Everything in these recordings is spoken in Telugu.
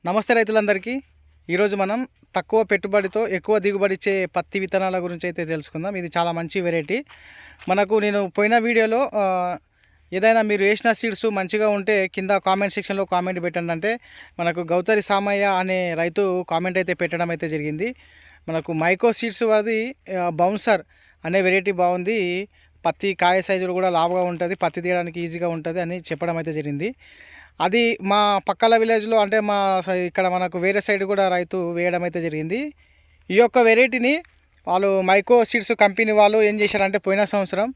నమస్తే రైతులందరికీ. ఈరోజు మనం తక్కువ పెట్టుబడితో ఎక్కువ దిగుబడి ఇచ్చే పత్తి విత్తనాల గురించి అయితే తెలుసుకుందాం. ఇది చాలా మంచి వెరైటీ. నేను పోయిన వీడియోలో ఏదైనా మీరు వేసిన సీడ్స్ మంచిగా ఉంటే కింద కామెంట్ సెక్షన్లో కామెంట్ పెట్టండి అంటే మనకు గౌతరి సామయ్య అనే రైతు కామెంట్ అయితే పెట్టడం అయితే జరిగింది. మనకు మైకో సీడ్స్ అది బౌన్సర్ అనే వెరైటీ బాగుంది, పత్తి కాయ సైజులు కూడా లావుగా ఉంటుంది, పత్తి తీయడానికి ఈజీగా ఉంటుంది అని చెప్పడం అయితే జరిగింది. అది మా పక్కల విలేజ్లో అంటే ఇక్కడ మనకు వేరే సైడ్ కూడా రైతు వేయడం అయితే జరిగింది. ఈ యొక్క వెరైటీని వాళ్ళు మైకో సీడ్స్ కంపెనీ వాళ్ళు ఏం చేశారంటే పోయిన సంవత్సరం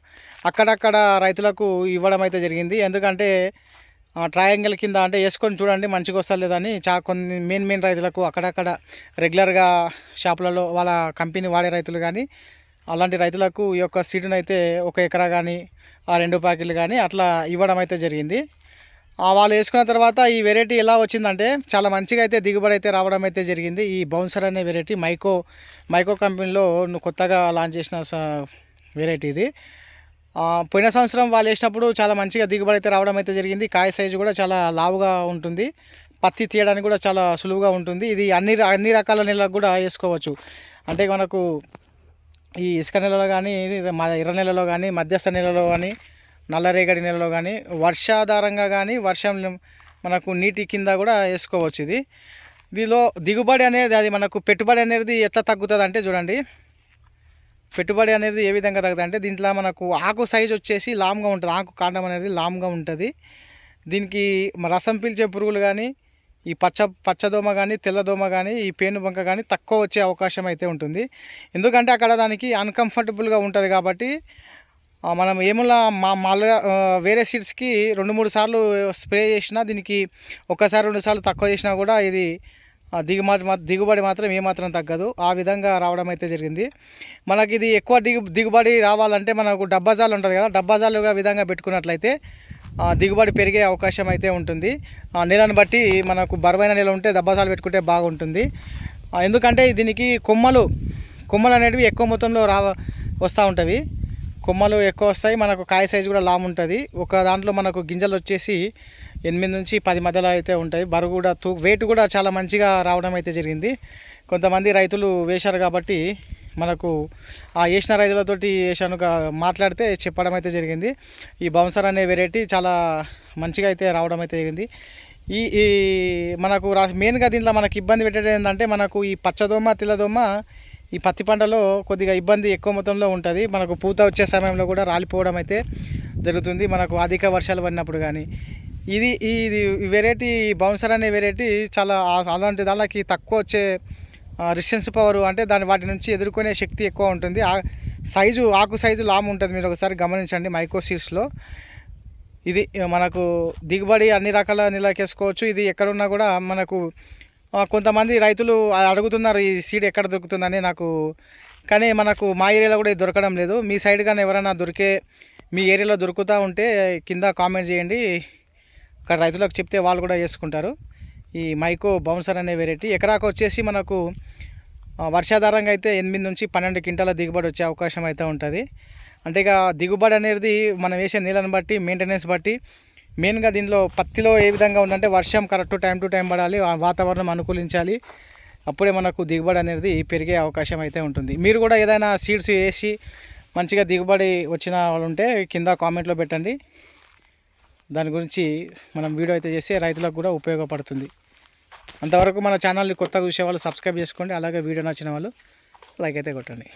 అక్కడక్కడ రైతులకు ఇవ్వడం అయితే జరిగింది. ఎందుకంటే ట్రయాంగిల్ కింద అంటే వేసుకొని చూడండి మంచిగా వస్తలేదని కొన్ని మెయిన్ రైతులకు అక్కడక్కడ రెగ్యులర్గా షాపులలో వాళ్ళ కంపెనీ వాడే రైతులు కానీ అలాంటి రైతులకు ఈ యొక్క సీడ్ని అయితే 1 ఎకరా కానీ 2 ప్యాకెట్లు కానీ అట్లా ఇవ్వడం అయితే జరిగింది. వాళ్ళు వేసుకున్న తర్వాత ఈ వెరైటీ ఎలా వచ్చిందంటే చాలా మంచిగా అయితే దిగుబడి అయితే రావడం అయితే జరిగింది. ఈ బౌన్సర్ అనే వెరైటీ మైకో కంపెనీలో కొత్తగా లాంచ్ చేసిన వెరైటీ ఇది. పోయిన సంవత్సరం వాళ్ళు వేసినప్పుడు చాలా మంచిగా దిగుబడి అయితే రావడం అయితే జరిగింది. కాయ సైజు కూడా చాలా లావుగా ఉంటుంది, పత్తి తీయడానికి కూడా చాలా సులువుగా ఉంటుంది. ఇది అన్ని రకాల నెలలకు కూడా వేసుకోవచ్చు. అంటే మనకు ఈ ఇసుక నెలలో కానీ ఎర్ర నెలలో కానీ మధ్యస్థ నెలలో కానీ నల్లరేగడి నెలలో కానీ వర్షాధారంగా కానీ వర్షం మనకు నీటి కింద కూడా వేసుకోవచ్చు. దీనిలో దిగుబడి అనేది అది మనకు పెట్టుబడి అనేది ఎట్లా తగ్గుతుంది అంటే చూడండి, పెట్టుబడి అనేది ఏ విధంగా తగ్గుతుంది అంటే దీంట్లో మనకు ఆకు సైజు వచ్చేసి లామ్గా ఉంటుంది, ఆకు కాండం అనేది లామ్గా ఉంటుంది. దీనికి రసం పీల్చే పురుగులు కానీ ఈ పచ్చదోమ కానీ తెల్లదోమ కానీ ఈ పేనుబంక కానీ తక్కువ వచ్చే అవకాశం అయితే ఉంటుంది. ఎందుకంటే అక్కడ దానికి అన్కంఫర్టబుల్గా ఉంటుంది కాబట్టి మనం ఏములా మామూలుగా వేరే సీడ్స్కి 2-3 సార్లు స్ప్రే చేసినా దీనికి 1-2 సార్లు తక్కువ చేసినా కూడా ఇది దిగుబడి మాత్రం ఏమాత్రం తగ్గదు. ఆ విధంగా రావడం అయితే జరిగింది. మనకి ఇది ఎక్కువ దిగుబడి రావాలంటే మనకు డబ్బాజాలు ఉంటుంది కదా, డబ్బాజాలుగా విధంగా పెట్టుకున్నట్లయితే దిగుబడి పెరిగే అవకాశం అయితే ఉంటుంది. నెలను బట్టి మనకు బరువైన నెల ఉంటే డబ్బాజాలు పెట్టుకుంటే బాగుంటుంది. ఎందుకంటే దీనికి కొమ్మలు అనేటివి ఎక్కువ మొత్తంలో వస్తూ ఉంటాయి. కొమ్మలు ఎక్కువ వస్తాయి, మనకు కాయ సైజు కూడా లామ్ ఉంటుంది. ఒక దాంట్లో మనకు గింజలు వచ్చేసి 8 నుంచి 10 మధ్యలో అయితే ఉంటాయి. బరువు కూడా వెయిట్ కూడా చాలా మంచిగా రావడం అయితే జరిగింది. కొంతమంది రైతులు వేశారు కాబట్టి మనకు వేసిన రైతులతోటి మాట్లాడితే చెప్పడం అయితే జరిగింది. ఈ బౌన్సర్ అనే వెరైటీ చాలా మంచిగా అయితే రావడం అయితే జరిగింది. ఈ మనకు మెయిన్గా దీంట్లో మనకు ఇబ్బంది పెట్టేది ఏంటంటే మనకు ఈ పచ్చదోమ తెల్లదోమ ఈ పత్తి పంటలో కొద్దిగా ఇబ్బంది ఎక్కువ మొత్తంలో ఉంటుంది. మనకు పూత వచ్చే సమయంలో కూడా రాలిపోవడం అయితే జరుగుతుంది, మనకు అధిక వర్షాలు పడినప్పుడు కానీ. ఇది వెరైటీ బౌన్సర్ అనే వెరైటీ చాలా అలాంటి దానికి తక్కువ వచ్చే రెసిస్టెన్స్ పవర్ అంటే వాటి నుంచి ఎదుర్కొనే శక్తి ఎక్కువ ఉంటుంది. ఆకు సైజు లాము ఉంటుంది. మీరు ఒకసారి గమనించండి మైకో సీడ్స్లో. ఇది మనకు దిగుబడి అన్ని రకాల నిలకేసుకోవచ్చు. ఇది ఎక్కడున్నా కూడా మనకు కొంతమంది రైతులు అడుగుతున్నారు ఈ సీడ్ ఎక్కడ దొరుకుతుందని కానీ మనకు మా ఏరియాలో కూడా ఇది దొరకడం లేదు. మీ సైడ్ కానీ ఎవరైనా మీ ఏరియాలో దొరుకుతూ ఉంటే కింద కామెంట్ చేయండి, అక్కడ రైతులకు చెప్తే వాళ్ళు కూడా చేసుకుంటారు. ఈ మైకో బౌన్సర్ అనే వెరైటీ ఎకరాకు వచ్చేసి మనకు వర్షాధారంగా అయితే 8 నుంచి 12 క్వింటాల దిగుబడి వచ్చే అవకాశం అయితే ఉంటుంది. అంటే ఇక దిగుబడి అనేది మనం వేసే నీళ్ళని బట్టి మెయింటెనెన్స్ బట్టి మెయిన్గా దీనిలో పత్తిలో ఏ విధంగా ఉందంటే వర్షం కరెక్ట్ టైం టు టైం పడాలి, వాతావరణం అనుకూలించాలి, అప్పుడే మనకు దిగుబడి అనేది పెరిగే అవకాశం అయితే ఉంటుంది. మీరు కూడా ఏదైనా సీడ్స్ వేసి మంచిగా దిగుబడి వచ్చిన వాళ్ళు ఉంటే కింద కామెంట్లో పెట్టండి. దాని గురించి మనం వీడియో అయితే చేస్తే రైతులకు కూడా ఉపయోగపడుతుంది. అంతవరకు మన ఛానల్ని కొత్తగా చూసే వాళ్ళు సబ్స్క్రైబ్ చేసుకోండి, అలాగే వీడియో నచ్చిన వాళ్ళు లైక్ అయితే కొట్టండి.